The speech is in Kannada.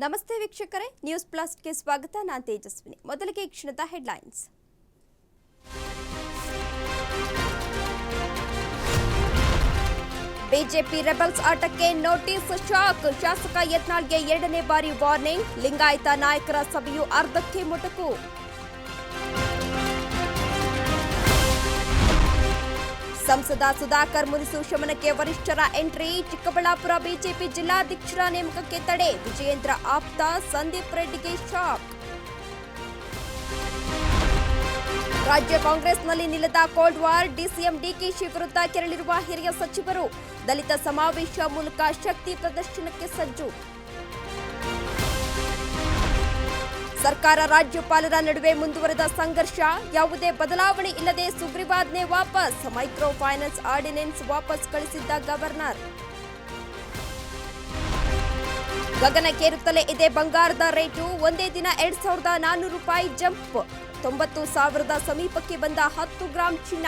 ನಮಸ್ತೆ ವೀಕ್ಷಕರೇ, ನ್ಯೂಸ್ ಪ್ಲಸ್ಗೆ ಸ್ವಾಗತ. ನಾನು ತೇಜಸ್ವಿನಿ. ಮೊದಲಿಗೆ ಈ ಕ್ಷಣದ ಹೆಡ್ಲೈನ್ಸ್. ಬಿಜೆಪಿ ರೆಬಲ್ಸ್ ಆಟಕ್ಕೆ ನೋಟಿಸ್, ಶಾಕ್. ಶಾಸಕ ಯತ್ನಾಳ್ಗೆ 2ನೇ ಬಾರಿ ವಾರ್ನಿಂಗ್. ಲಿಂಗಾಯತ ನಾಯಕರ ಸಭೆಯು ಅರ್ಧಕ್ಕೆ ಮೊಟಕು. ಸಂಸದ ಸುಧಾಕರ್ ಮುನಿಸು ಶಮನಕ್ಕೆ ವರಿಷ್ಠರ ಎಂಟ್ರಿ. ಚಿಕ್ಕಬಳ್ಳಾಪುರ ಬಿಜೆಪಿ ಜಿಲ್ಲಾಧ್ಯಕ್ಷರ ನೇಮಕಕ್ಕೆ ತಡೆ. ವಿಜಯೇಂದ್ರ ಆಪ್ತ ಸಂದೀಪ್ ರೆಡ್ಡಿಗೆ ಶಾಕ್. ರಾಜ್ಯ ಕಾಂಗ್ರೆಸ್ನಲ್ಲಿ ನಿಲ್ಲದ ಕೋಲ್ಡ್ ವಾರ್. ಡಿಸಿಎಂ ಡಿಕೆಶಿ ವಿರುದ್ಧ ಕೆರಳಿರುವ ಹಿರಿಯ ಸಚಿವರು. ದಲಿತ ಸಮಾವೇಶ ಮೂಲಕ ಶಕ್ತಿ ಪ್ರದರ್ಶನಕ್ಕೆ ಸಜ್ಜು. ಸರ್ಕಾರ ರಾಜ್ಯಪಾಲರ ನಡುವೆ ಮುಂದುವರೆದ ಸಂಘರ್ಷ. ಯಾವುದೇ ಬದಲಾವಣೆ ಇಲ್ಲದೆ ಸುಗ್ರೀವಾಜ್ಞೆ ವಾಪಸ್. ಮೈಕ್ರೋ ಫೈನಾನ್ಸ್ ಆರ್ಡಿನೆನ್ಸ್ ವಾಪಸ್ ಕಳಿಸಿದ್ದ ಗವರ್ನರ್. ಗಗನಕ್ಕೇರುತ್ತಲೇ ಇದೆ ಬಂಗಾರದ ರೇಟು. ಒಂದೇ ದಿನ 2,400 ರೂಪಾಯಿ ಜಂಪ್. 90,000 ಸಮೀಪಕ್ಕೆ ಬಂದ 10 ಗ್ರಾಂ ಚಿನ್ನ.